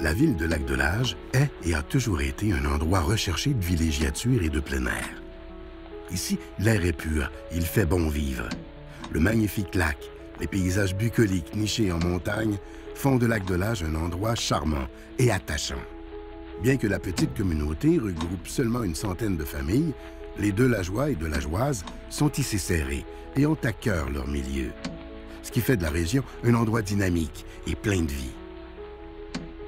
La ville de Lac-de-Lage est et a toujours été un endroit recherché de villégiature et de plein air. Ici, l'air est pur, il fait bon vivre. Le magnifique lac, les paysages bucoliques nichés en montagne font de Lac-de-Lage un endroit charmant et attachant. Bien que la petite communauté regroupe seulement une centaine de familles, les Delageois et Delageoises sont ici serrés et ont à cœur leur milieu. Ce qui fait de la région un endroit dynamique et plein de vie.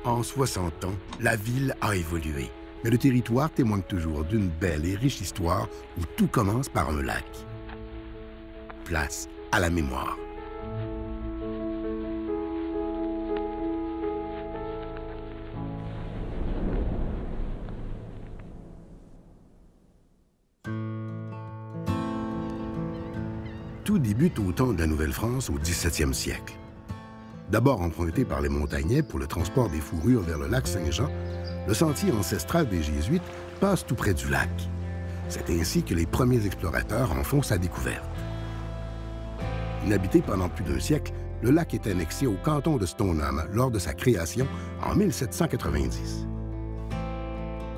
En 60 ans, la ville a évolué, mais le territoire témoigne toujours d'une belle et riche histoire où tout commence par un lac. Place à la mémoire. Tout débute au temps de la Nouvelle-France au 17e siècle. D'abord emprunté par les montagnais pour le transport des fourrures vers le lac Saint-Jean, le sentier ancestral des Jésuites passe tout près du lac. C'est ainsi que les premiers explorateurs en font sa découverte. Inhabité pendant plus d'un siècle, le lac est annexé au canton de Stoneham lors de sa création en 1790.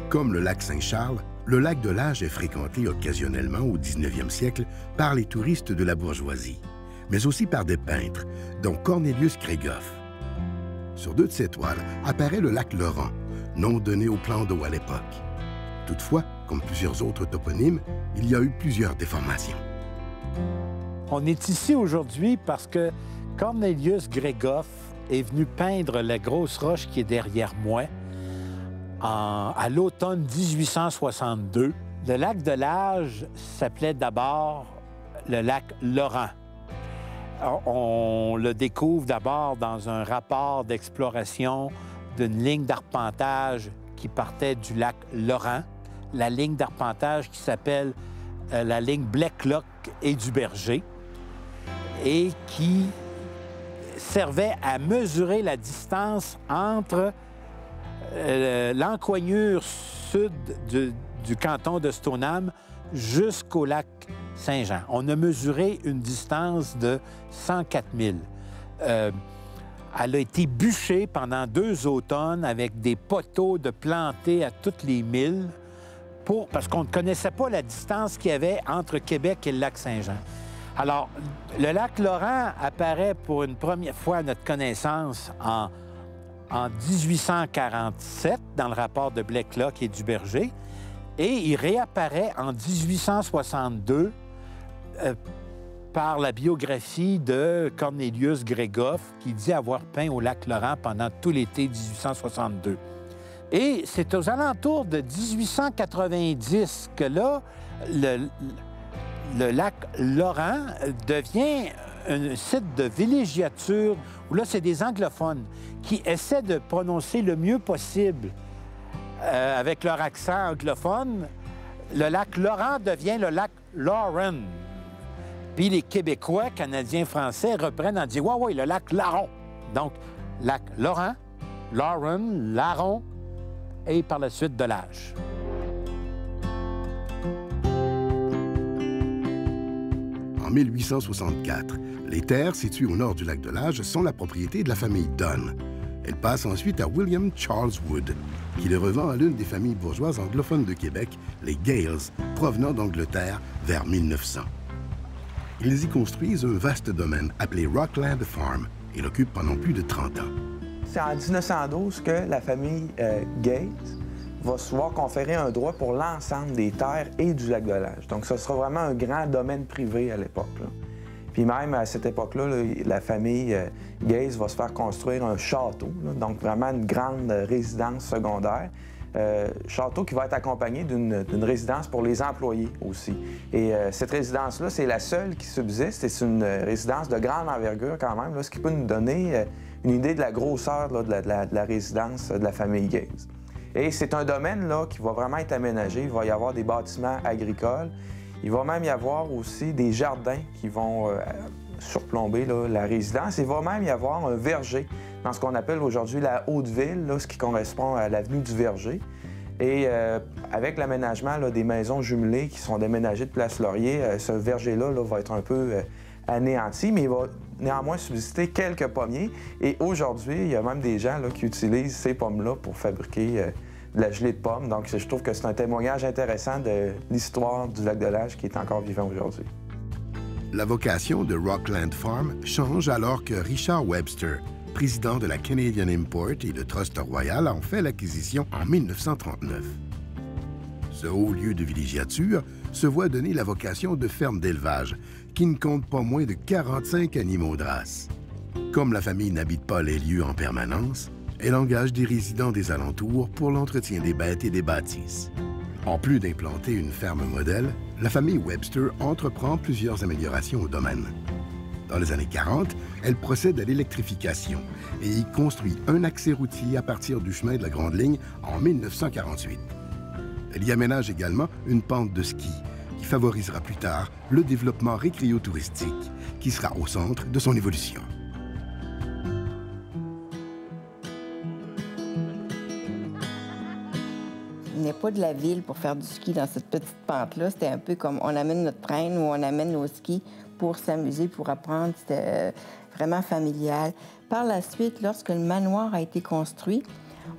Comme le lac Saint-Charles, le lac de Lage est fréquenté occasionnellement au 19e siècle par les touristes de la bourgeoisie, mais aussi par des peintres, dont Cornelius Grégoff. Sur deux de ses toiles apparaît le lac Laurent, nom donné au plan d'eau à l'époque. Toutefois, comme plusieurs autres toponymes, il y a eu plusieurs déformations. On est ici aujourd'hui parce que Cornelius Grégoff est venu peindre la grosse roche qui est derrière moi à l'automne 1862. Le lac de Lage s'appelait d'abord le lac Laurent. On le découvre d'abord dans un rapport d'exploration d'une ligne d'arpentage qui partait du lac Laurent, la ligne d'arpentage qui s'appelle la ligne Blacklock et du Berger, et qui servait à mesurer la distance entre l'encoignure sud du canton de Stoneham jusqu'au lac Saint-Jean. On a mesuré une distance de 104 000. Elle a été bûchée pendant 2 automnes avec des poteaux de plantés à toutes les milles parce qu'on ne connaissait pas la distance qu'il y avait entre Québec et le lac Saint-Jean. Alors, le lac Laurent apparaît pour une première fois à notre connaissance en 1847 dans le rapport de Blacklock et du Berger, et il réapparaît en 1862 par la biographie de Cornelius Grégoff, qui dit avoir peint au lac Laurent pendant tout l'été 1862. Et c'est aux alentours de 1890 que là, le lac Laurent devient un site de villégiature où là, c'est des anglophones qui essaient de prononcer le mieux possible avec leur accent anglophone. Le lac Laurent devient le lac Lauren. Puis les Québécois, Canadiens, Français reprennent en disant « Ouais, le lac Laron ». Donc, lac Laurent, Lauren, Laron et par la suite de Lage. En 1864, les terres situées au nord du lac de Lage sont la propriété de la famille Dunn. Elles passent ensuite à William Charles Wood, qui les revend à l'une des familles bourgeoises anglophones de Québec, les Gales, provenant d'Angleterre vers 1900. Ils y construisent un vaste domaine appelé Rockland Farm et l'occupent pendant plus de 30 ans. C'est en 1912 que la famille Gales va se voir conférer un droit pour l'ensemble des terres et du lac de Lage. Donc, ce sera vraiment un grand domaine privé à l'époque. Puis même à cette époque-là, la famille Gales va se faire construire un château, donc vraiment une grande résidence secondaire. Château qui va être accompagné d'une résidence pour les employés aussi. Et cette résidence-là, c'est la seule qui subsiste et c'est une résidence de grande envergure quand même, ce qui peut nous donner une idée de la grosseur de la résidence de la famille Gales. Et c'est un domaine qui va vraiment être aménagé. Il va y avoir des bâtiments agricoles. Il va même y avoir aussi des jardins qui vont surplomber la résidence. Il va même y avoir un verger dans ce qu'on appelle aujourd'hui la Haute-Ville, ce qui correspond à l'avenue du Verger. Et avec l'aménagement des maisons jumelées qui sont déménagées de Place Laurier, ce verger-là va être un peu anéanti, mais il va néanmoins subsister quelques pommiers. Et aujourd'hui, il y a même des gens là, qui utilisent ces pommes-là pour fabriquer de la gelée de pommes. Donc, je trouve que c'est un témoignage intéressant de l'histoire du lac de l'Âge qui est encore vivant aujourd'hui. La vocation de Rockland Farm change alors que Richard Webster, président de la Canadian Import et le Trust Royal, en fait l'acquisition en 1939. Ce haut lieu de villégiature se voit donner la vocation de ferme d'élevage, qui ne compte pas moins de 45 animaux de race. Comme la famille n'habite pas les lieux en permanence, elle engage des résidents des alentours pour l'entretien des bêtes et des bâtisses. En plus d'implanter une ferme modèle, la famille Webster entreprend plusieurs améliorations au domaine. Dans les années 40, elle procède à l'électrification et y construit un accès routier à partir du chemin de la Grande Ligne en 1948. Elle y aménage également une pente de ski qui favorisera plus tard le développement récréo-touristique qui sera au centre de son évolution. Il n'y a pas de la ville pour faire du ski dans cette petite pente-là. C'était un peu comme on amène notre train ou on amène nos skis pour s'amuser, pour apprendre. C'était vraiment familial. Par la suite, lorsque le manoir a été construit,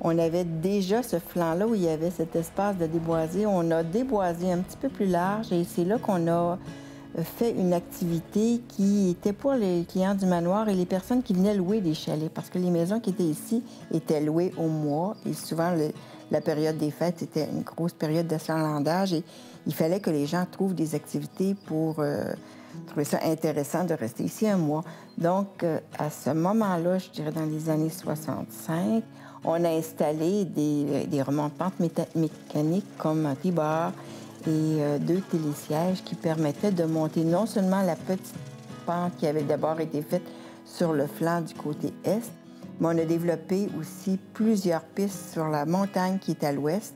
on avait déjà ce flanc-là où il y avait cet espace de déboisé. On a déboisé un petit peu plus large et c'est là qu'on a fait une activité qui était pour les clients du manoir et les personnes qui venaient louer des chalets parce que les maisons qui étaient ici étaient louées au mois et souvent la période des fêtes, c'était une grosse période d'achalandage et il fallait que les gens trouvent des activités pour trouver ça intéressant de rester ici un mois. Donc, à ce moment-là, je dirais dans les années 65, on a installé des remontes-pentes mécaniques comme un T-bar et 2 télésièges qui permettaient de monter non seulement la petite pente qui avait d'abord été faite sur le flanc du côté est, mais on a développé aussi plusieurs pistes sur la montagne qui est à l'ouest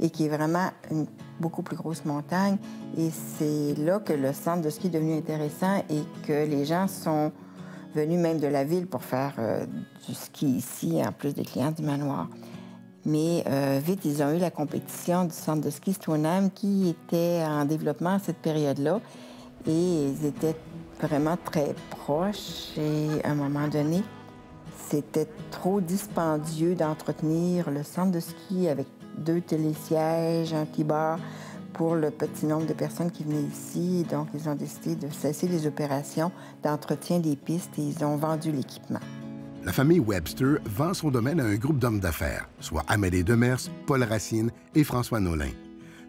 et qui est vraiment une beaucoup plus grosse montagne. Et c'est là que le centre de ski est devenu intéressant et que les gens sont venus même de la ville pour faire du ski ici, en plus des clients du manoir. Mais vite, ils ont eu la compétition du centre de ski Stoneham qui était en développement à cette période-là. Et ils étaient vraiment très proches. Et à un moment donné, c'était trop dispendieux d'entretenir le centre de ski avec 2 télésièges, un T-bar pour le petit nombre de personnes qui venaient ici. Donc, ils ont décidé de cesser les opérations d'entretien des pistes et ils ont vendu l'équipement. La famille Webster vend son domaine à un groupe d'hommes d'affaires, soit Amédée Demers, Paul Racine et François Nolin.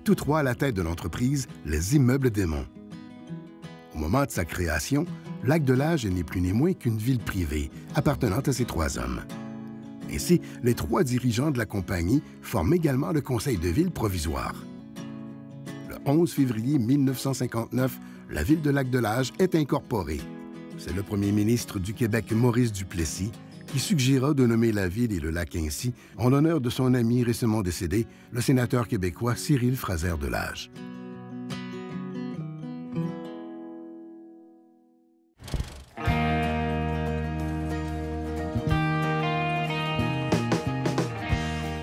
Tous 3 à la tête de l'entreprise, les Immeubles des Monts. Au moment de sa création, Lac-de-l'Âge n'est plus ni moins qu'une ville privée appartenant à ces 3 hommes. Ainsi, les 3 dirigeants de la compagnie forment également le conseil de ville provisoire. Le 11 février 1959, la ville de Lac-de-l'Âge est incorporée. C'est le premier ministre du Québec, Maurice Duplessis, qui suggéra de nommer la ville et le lac ainsi en l'honneur de son ami récemment décédé, le sénateur québécois Cyril Fraser-Delage.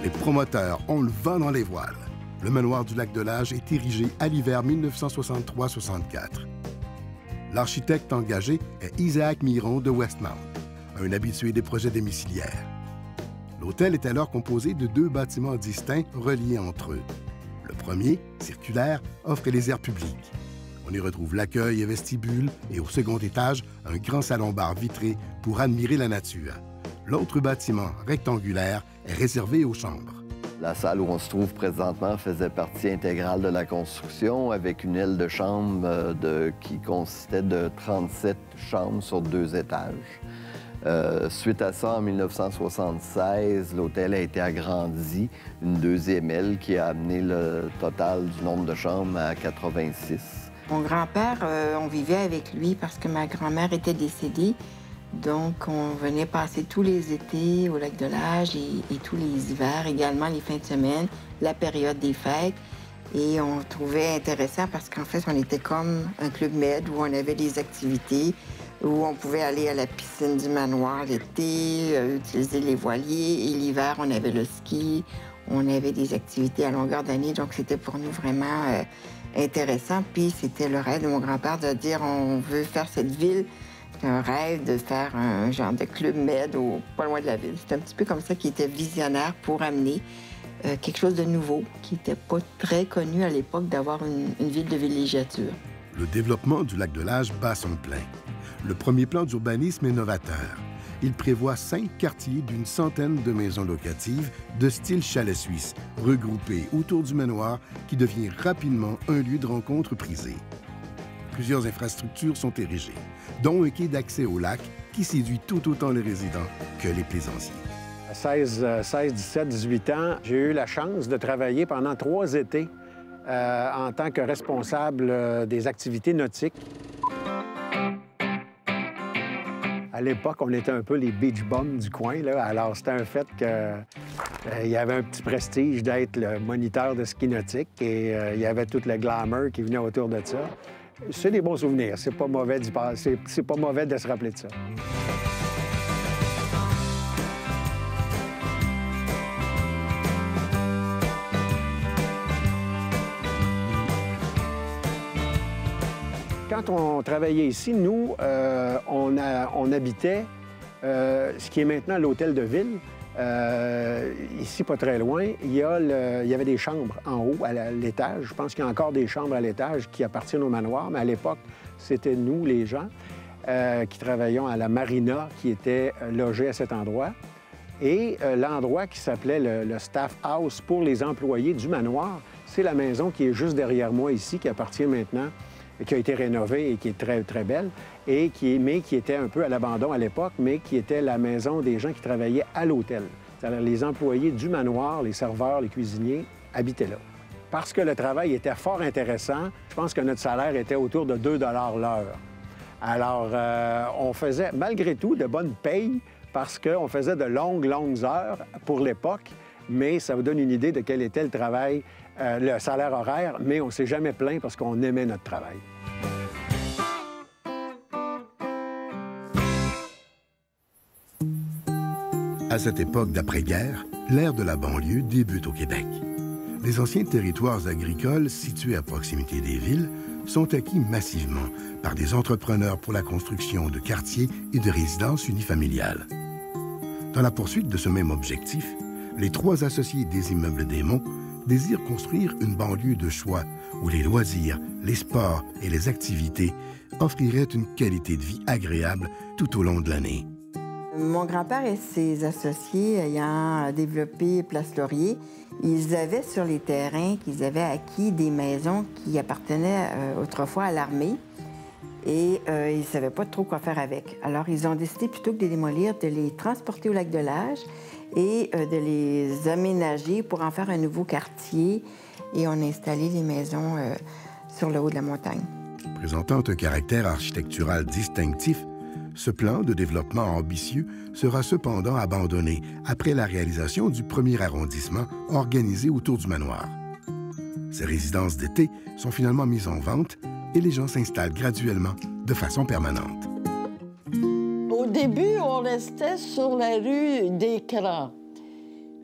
Les promoteurs ont le vent dans les voiles. Le manoir du Lac-de-l'Âge est érigé à l'hiver 1963-64. L'architecte engagé est Isaac Miron de Westmount, un habitué des projets domiciliaires. L'hôtel est alors composé de 2 bâtiments distincts reliés entre eux. Le premier, circulaire, offre les aires publiques. On y retrouve l'accueil et vestibule et au second étage, un grand salon-bar vitré pour admirer la nature. L'autre bâtiment, rectangulaire, est réservé aux chambres. La salle où on se trouve présentement faisait partie intégrale de la construction avec une aile de chambre qui consistait de 37 chambres sur 2 étages. Suite à ça, en 1976, l'hôtel a été agrandi, une 2e aile qui a amené le total du nombre de chambres à 86. Mon grand-père, on vivait avec lui parce que ma grand-mère était décédée. Donc, on venait passer tous les étés au Lac-de-l'Âge et tous les hivers, également les fins de semaine, la période des fêtes. Et on trouvait intéressant parce qu'en fait, on était comme un club med où on avait des activités, où on pouvait aller à la piscine du manoir l'été, utiliser les voiliers. Et l'hiver, on avait le ski, on avait des activités à longueur d'année. Donc, c'était pour nous vraiment intéressant. Puis c'était le rêve de mon grand-père de dire on veut faire cette ville. C'était un rêve de faire un genre de club med pas loin de la ville. C'était un petit peu comme ça qu'il était visionnaire pour amener quelque chose de nouveau qui n'était pas très connu à l'époque d'avoir une ville de villégiature. Le développement du lac de l'Âge bat son plein. Le premier plan d'urbanisme est novateur. Il prévoit 5 quartiers d'une centaine de maisons locatives de style chalet suisse, regroupées autour du manoir qui devient rapidement un lieu de rencontre prisé. Plusieurs infrastructures sont érigées, dont un quai d'accès au lac qui séduit tout autant les résidents que les plaisanciers. À 16, 17, 18 ans, j'ai eu la chance de travailler pendant 3 étés en tant que responsable des activités nautiques. À l'époque, on était un peu les beach bums du coin, là. Alors, c'était un fait qu'il y avait un petit prestige d'être le moniteur de ski nautique et il y avait tout le glamour qui venait autour de ça. C'est des bons souvenirs. C'est pas mauvais d'y passer. C'est pas mauvais de se rappeler de ça. Quand on travaillait ici, nous, on habitait ce qui est maintenant l'hôtel de ville. Ici, pas très loin, il y avait des chambres en haut, à l'étage. Je pense qu'il y a encore des chambres à l'étage qui appartiennent au manoir, mais à l'époque, c'était nous, les gens, qui travaillions à la marina, qui était logés à cet endroit. Et l'endroit qui s'appelait le Staff House pour les employés du manoir, c'est la maison qui est juste derrière moi ici, qui appartient maintenant, qui a été rénovée et qui est très, très belle, et mais qui était un peu à l'abandon à l'époque, mais qui était la maison des gens qui travaillaient à l'hôtel. C'est-à-dire les employés du manoir, les serveurs, les cuisiniers, habitaient là. Parce que le travail était fort intéressant, je pense que notre salaire était autour de 2 $ l'heure. Alors, on faisait, malgré tout, de bonnes payes, parce qu'on faisait de longues, longues heures pour l'époque, mais ça vous donne une idée de quel était le travail, le salaire horaire, mais on ne s'est jamais plaint parce qu'on aimait notre travail. À cette époque d'après-guerre, l'ère de la banlieue débute au Québec. Les anciens territoires agricoles situés à proximité des villes sont acquis massivement par des entrepreneurs pour la construction de quartiers et de résidences unifamiliales. Dans la poursuite de ce même objectif, les 3 associés des immeubles des Monts désirent construire une banlieue de choix où les loisirs, les sports et les activités offriraient une qualité de vie agréable tout au long de l'année. Mon grand-père et ses associés ayant développé Place Laurier, ils avaient sur les terrains qu'ils avaient acquis des maisons qui appartenaient autrefois à l'armée et ils ne savaient pas trop quoi faire avec. Alors, ils ont décidé, plutôt que de les démolir, de les transporter au lac de l'Âge et de les aménager pour en faire un nouveau quartier. Et on a installé les maisons sur le haut de la montagne. Présentant un caractère architectural distinctif, ce plan de développement ambitieux sera cependant abandonné après la réalisation du premier arrondissement organisé autour du manoir. Ces résidences d'été sont finalement mises en vente et les gens s'installent graduellement de façon permanente. Au début, on restait sur la rue des Crans.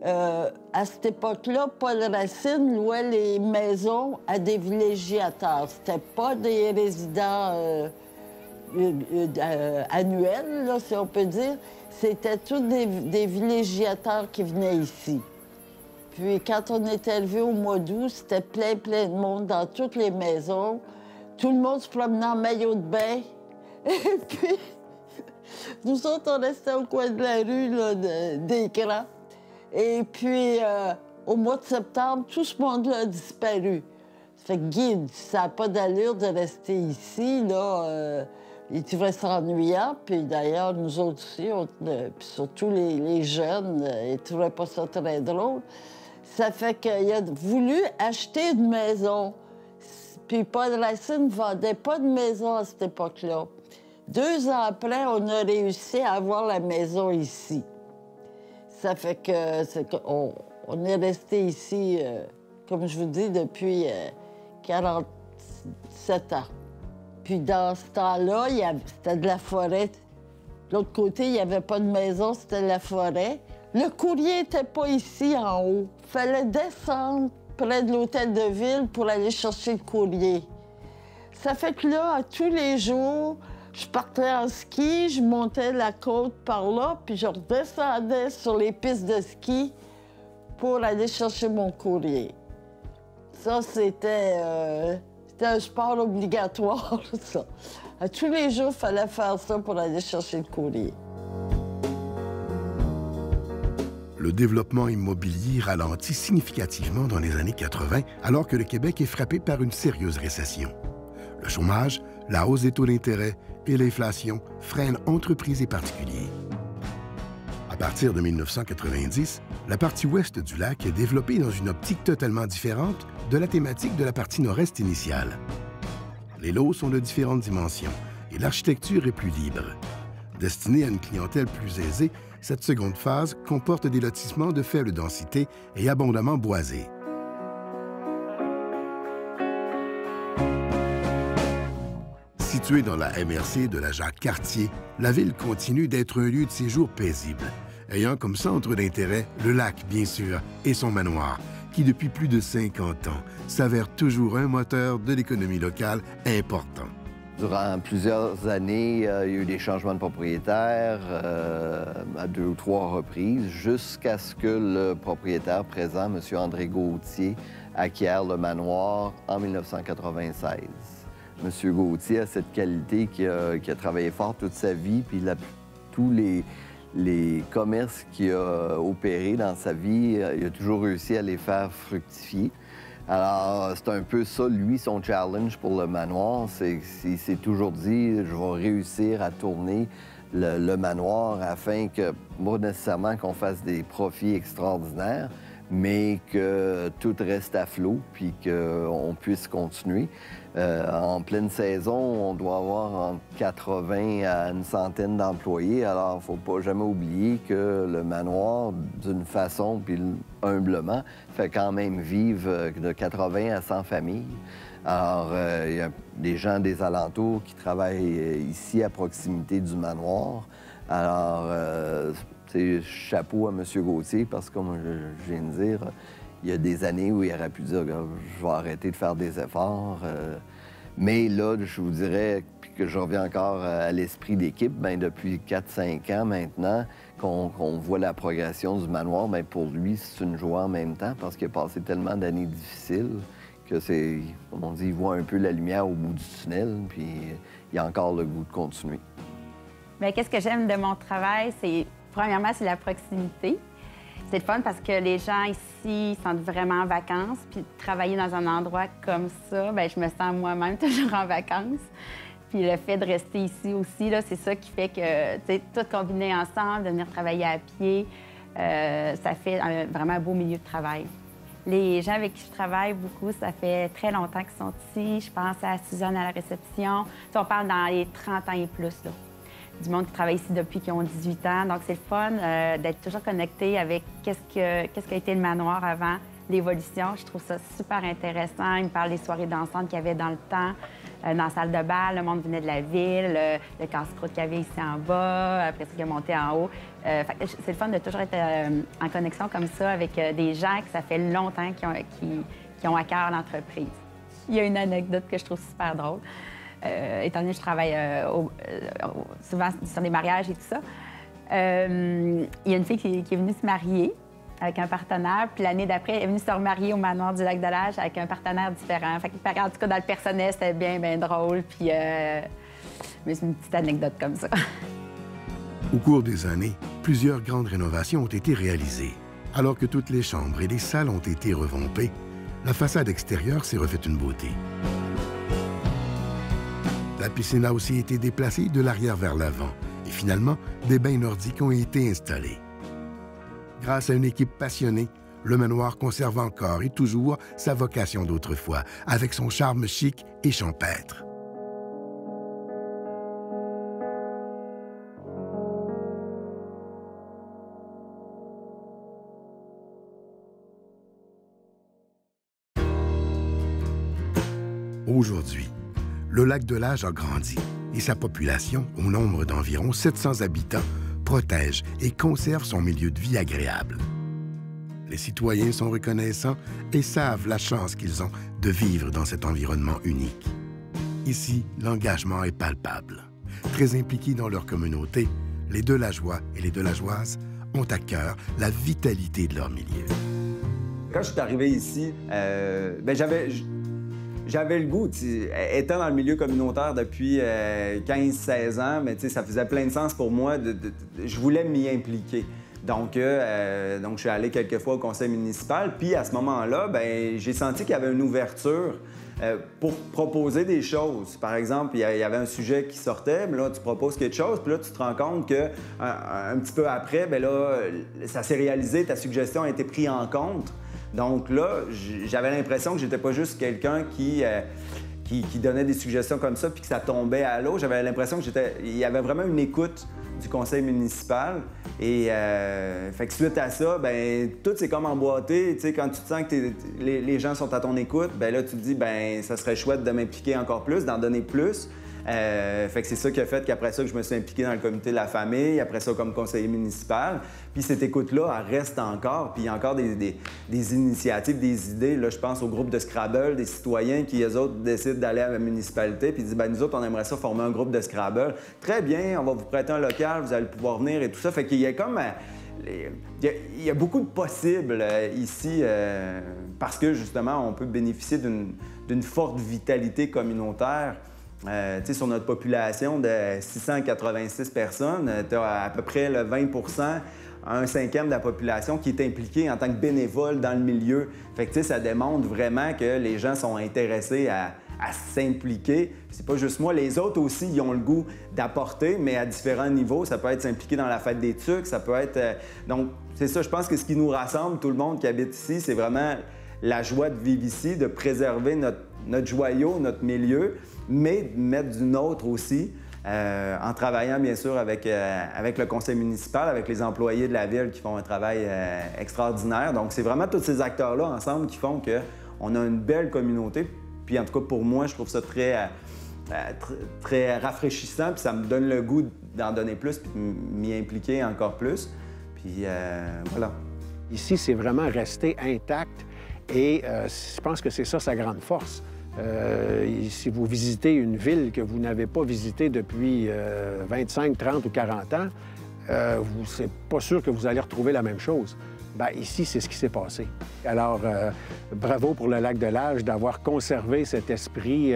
À cette époque-là, Paul Racine louait les maisons à des villégiateurs. C'était pas des résidents annuels, là, si on peut dire. C'était tous des villégiateurs qui venaient ici. Puis quand on était levé au mois d'août, c'était plein de monde dans toutes les maisons. Tout le monde se promenait en maillot de bain. Et puis, nous autres, on restait au coin de la rue là, des Crans. Et puis, au mois de septembre, tout ce monde-là a disparu. Ça fait que Guy, ça n'a pas d'allure de rester ici, là. Il trouvait ça ennuyant, puis d'ailleurs, nous autres aussi, puis surtout les jeunes, ils ne trouvaient pas ça très drôle. Ça fait qu'il a voulu acheter une maison. Puis Paul Racine ne vendait pas de maison à cette époque-là. 2 ans après, on a réussi à avoir la maison ici. Ça fait qu'on est resté ici, comme je vous dis, depuis 47 ans. Puis dans ce temps-là, c'était de la forêt. De l'autre côté, il n'y avait pas de maison, c'était de la forêt. Le courrier n'était pas ici en haut. Il fallait descendre près de l'hôtel de ville pour aller chercher le courrier. Ça fait que là, à tous les jours, je partais en ski, je montais la côte par là, puis je redescendais sur les pistes de ski pour aller chercher mon courrier. Ça, c'était un sport obligatoire, ça. À tous les jours, il fallait faire ça pour aller chercher le courrier. Le développement immobilier ralentit significativement dans les années 80, alors que le Québec est frappé par une sérieuse récession. Le chômage, la hausse des taux d'intérêt et l'inflation freinent entreprises et particuliers. À partir de 1990, la partie ouest du lac est développée dans une optique totalement différente de la thématique de la partie nord-est initiale. Les lots sont de différentes dimensions et l'architecture est plus libre. Destinée à une clientèle plus aisée, cette seconde phase comporte des lotissements de faible densité et abondamment boisés. Située dans la MRC de la Jacques-Cartier, la ville continue d'être un lieu de séjour paisible, ayant comme centre d'intérêt le lac, bien sûr, et son manoir, qui depuis plus de 50 ans s'avère toujours un moteur de l'économie locale important. Durant plusieurs années, il y a eu des changements de propriétaire à 2 ou 3 reprises, jusqu'à ce que le propriétaire présent, M. André Gauthier, acquiert le manoir en 1996. M. Gauthier a cette qualité qui a travaillé fort toute sa vie, puis tous les commerces qu'il a opérés dans sa vie, il a toujours réussi à les faire fructifier. Alors, c'est un peu ça, lui, son challenge pour le manoir. Il s'est toujours dit, je vais réussir à tourner le manoir afin que, pas nécessairement qu'on fasse des profits extraordinaires, mais que tout reste à flot, puis qu'on puisse continuer. En pleine saison, on doit avoir entre 80 à une centaine d'employés. Alors, il ne faut pas jamais oublier que le manoir, d'une façon, puis humblement, fait quand même vivre de 80 à 100 familles. Alors, il y a des gens des alentours qui travaillent ici, à proximité du manoir. Alors, chapeau à M. Gauthier, parce que, comme je viens de dire, il y a des années où il aurait pu dire « je vais arrêter de faire des efforts ». Mais là, je vous dirais, puis que je reviens encore à l'esprit d'équipe, bien, depuis 4-5 ans maintenant, qu'on voit la progression du manoir, bien, pour lui, c'est une joie en même temps, parce qu'il a passé tellement d'années difficiles que c'est, comme on dit, il voit un peu la lumière au bout du tunnel, puis il a encore le goût de continuer. Bien, qu'est-ce que j'aime de mon travail, c'est, premièrement, c'est la proximité. C'est le fun parce que les gens ici sont vraiment en vacances, puis travailler dans un endroit comme ça, bien, je me sens moi-même toujours en vacances. Puis le fait de rester ici aussi, c'est ça qui fait que, tu sais, tout combiné ensemble, de venir travailler à pied, ça fait vraiment un beau milieu de travail. Les gens avec qui je travaille beaucoup, ça fait très longtemps qu'ils sont ici. Je pense à Suzanne à la réception. Tu sais, on parle dans les 30 ans et plus, là. Du monde qui travaille ici depuis qu'ils ont 18 ans. Donc, c'est le fun d'être toujours connecté avec qu'est-ce qu'a été le manoir avant, l'évolution. Je trouve ça super intéressant. Ils me parlent des soirées dansantes qu'il y avait dans le temps, dans la salle de bal. Le monde venait de la ville, le casse-croûte qu'il y avait ici en bas, après ça, qui est monté en haut. C'est le fun de toujours être en connexion comme ça avec des gens que ça fait longtemps qui ont à cœur l'entreprise. Il y a une anecdote que je trouve super drôle. Étant donné que je travaille souvent sur les mariages et tout ça, il y a une fille qui est venue se marier avec un partenaire, puis l'année d'après, elle est venue se remarier au manoir du Lac-de-L'Âge avec un partenaire différent. Fait que, en tout cas, dans le personnel, c'était bien, bien drôle, puis mais c'est une petite anecdote comme ça. Au cours des années, plusieurs grandes rénovations ont été réalisées. Alors que toutes les chambres et les salles ont été revampées, la façade extérieure s'est refaite une beauté. La piscine a aussi été déplacée de l'arrière vers l'avant et finalement, des bains nordiques ont été installés. Grâce à une équipe passionnée, le manoir conserve encore et toujours sa vocation d'autrefois, avec son charme chic et champêtre. Aujourd'hui, le Lac-de-L'Âge a grandi et sa population, au nombre d'environ 700 habitants, protège et conserve son milieu de vie agréable. Les citoyens sont reconnaissants et savent la chance qu'ils ont de vivre dans cet environnement unique. Ici, l'engagement est palpable. Très impliqués dans leur communauté, les Delageois et les Delageoises ont à cœur la vitalité de leur milieu. Quand je suis arrivé ici, j'avais le goût, étant dans le milieu communautaire depuis 15-16 ans, mais ça faisait plein de sens pour moi, je voulais m'y impliquer. Donc, je suis allé quelques fois au conseil municipal, puis à ce moment-là, j'ai senti qu'il y avait une ouverture pour proposer des choses. Par exemple, il y avait un sujet qui sortait, mais là, tu proposes quelque chose, puis là, tu te rends compte qu'un petit peu après, ça s'est réalisé, ta suggestion a été prise en compte. Donc là, j'avais l'impression que j'étais pas juste quelqu'un qui donnait des suggestions comme ça, puis que ça tombait à l'eau. J'avais l'impression qu'il y avait vraiment une écoute du conseil municipal. Et fait que suite à ça, tout c'est comme emboîté. Tu sais, quand tu te sens que les gens sont à ton écoute, là, tu te dis, ça serait chouette de m'impliquer encore plus, d'en donner plus. Fait que c'est ça qui a fait qu'après ça, que je me suis impliqué dans le comité de la famille, après ça comme conseiller municipal. Puis cette écoute-là, elle reste encore. Puis il y a encore des initiatives, des idées. Là, je pense au groupe de Scrabble, des citoyens qui, eux autres, décident d'aller à la municipalité puis disent, nous autres, on aimerait ça former un groupe de Scrabble. Très bien, on va vous prêter un local, vous allez pouvoir venir et tout ça. Fait qu'il y a comme... Il y a beaucoup de possibles ici parce que, justement, on peut bénéficier d'une forte vitalité communautaire. Sur notre population de 686 personnes, tu as à peu près le 20 un cinquième de la population qui est impliquée en tant que bénévole dans le milieu. Fait que, ça démontre vraiment que les gens sont intéressés à s'impliquer. C'est pas juste moi, les autres aussi, ils ont le goût d'apporter, mais à différents niveaux. Ça peut être s'impliquer dans la fête des Tucs, ça peut être... Donc, c'est ça, je pense que ce qui nous rassemble, tout le monde qui habite ici, c'est vraiment la joie de vivre ici, de préserver notre joyau, notre milieu, mais de mettre du nôtre aussi, en travaillant bien sûr avec le conseil municipal, avec les employés de la ville qui font un travail extraordinaire. Donc c'est vraiment tous ces acteurs-là ensemble qui font qu'on a une belle communauté. Puis en tout cas pour moi, je trouve ça très rafraîchissant, puis ça me donne le goût d'en donner plus, puis de m'y impliquer encore plus. Puis voilà. Ici, c'est vraiment resté intact et je pense que c'est ça sa grande force. Si vous visitez une ville que vous n'avez pas visitée depuis 25, 30 ou 40 ans, c'est pas sûr que vous allez retrouver la même chose. Ici, c'est ce qui s'est passé. Alors, bravo pour le Lac-de-Lage d'avoir conservé cet esprit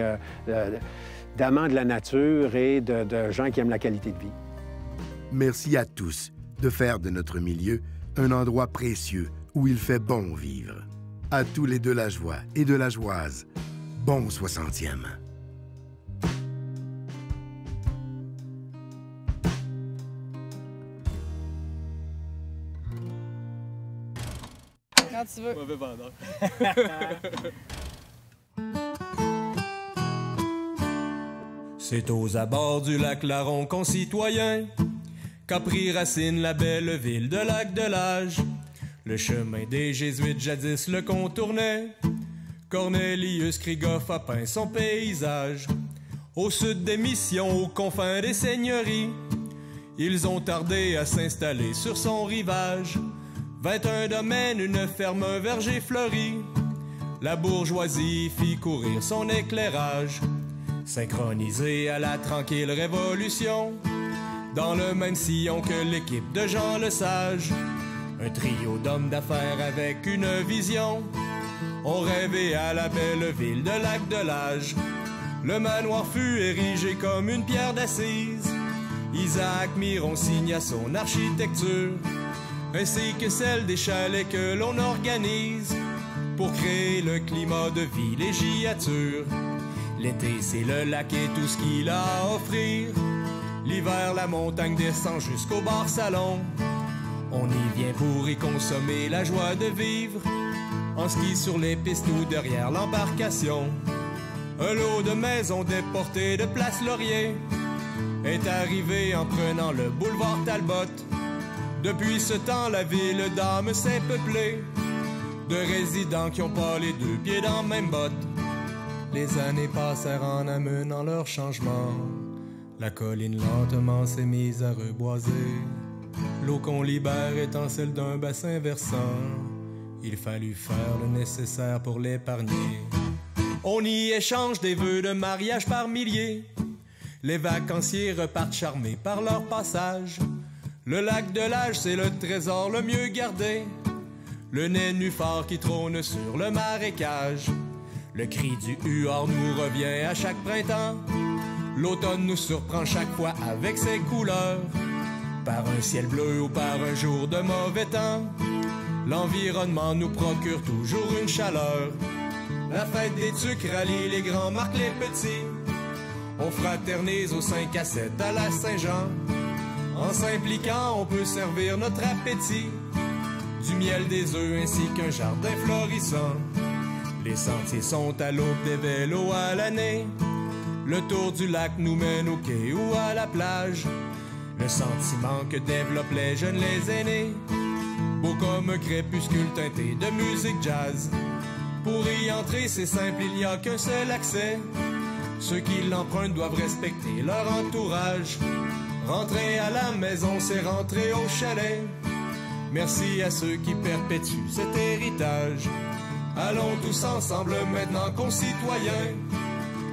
d'amants de la nature et de gens qui aiment la qualité de vie. Merci à tous de faire de notre milieu un endroit précieux où il fait bon vivre. À tous les Delageois et Delageoises, bon 60e. Quand tu veux. Mauvais vendeur. C'est aux abords du lac Laron, concitoyens, qu'a pris racine la belle ville de Lac-de-Lage. Le chemin des Jésuites jadis le contournait. Cornelius Krigoff a peint son paysage. Au sud des missions, aux confins des seigneuries, ils ont tardé à s'installer sur son rivage. 21 domaines, une ferme, un verger fleuri. La bourgeoisie fit courir son éclairage. Synchronisé à la tranquille révolution, dans le même sillon que l'équipe de Jean Lesage. Un trio d'hommes d'affaires avec une vision ont rêvé à la belle ville de Lac-de-Lage. Le manoir fut érigé comme une pierre d'assise. Isaac Miron signa son architecture, ainsi que celle des chalets que l'on organise pour créer le climat de villégiature. L'été, c'est le lac et tout ce qu'il a à offrir. L'hiver, la montagne descend jusqu'au bar-salon. On y vient pour y consommer la joie de vivre, en ski sur les pistes ou derrière l'embarcation. Un lot de maisons déportées de Place Laurier est arrivé en prenant le boulevard Talbot. Depuis ce temps, la ville d'âme s'est peuplée de résidents qui ont pas les deux pieds dans la même botte. Les années passèrent en amenant leur changement. La colline lentement s'est mise à reboiser. L'eau qu'on libère étant celle d'un bassin versant. Il fallut faire le nécessaire pour l'épargner. On y échange des vœux de mariage par milliers. Les vacanciers repartent charmés par leur passage. Le lac de l'Âge, c'est le trésor le mieux gardé. Le nénuphar qui trône sur le marécage. Le cri du huard nous revient à chaque printemps. L'automne nous surprend chaque fois avec ses couleurs. Par un ciel bleu ou par un jour de mauvais temps, l'environnement nous procure toujours une chaleur. La fête des tucs rallie les grands, marque les petits. On fraternise au 5 à 7 à la Saint-Jean. En s'impliquant, on peut servir notre appétit. Du miel, des œufs ainsi qu'un jardin florissant. Les sentiers sont à l'aube, des vélos à l'année. Le tour du lac nous mène au quai ou à la plage. Le sentiment que développent les jeunes, les aînés. Beau comme un crépuscule teinté de musique jazz. Pour y entrer, c'est simple, il n'y a qu'un seul accès. Ceux qui l'empruntent doivent respecter leur entourage. Rentrer à la maison, c'est rentrer au chalet. Merci à ceux qui perpétuent cet héritage. Allons tous ensemble maintenant, concitoyens.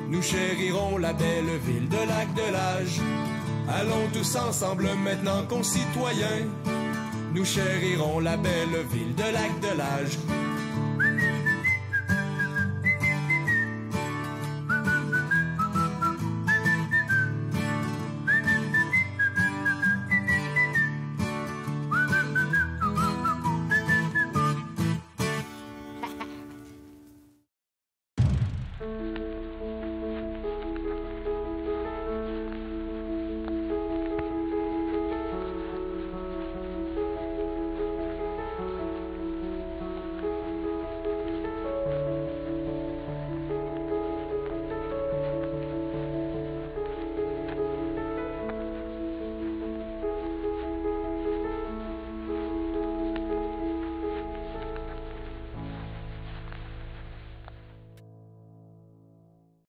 Nous chérirons la belle ville de Lac de l'Âge. Allons tous ensemble maintenant, concitoyens. Nous chérirons la belle ville de Lac de l'Âge.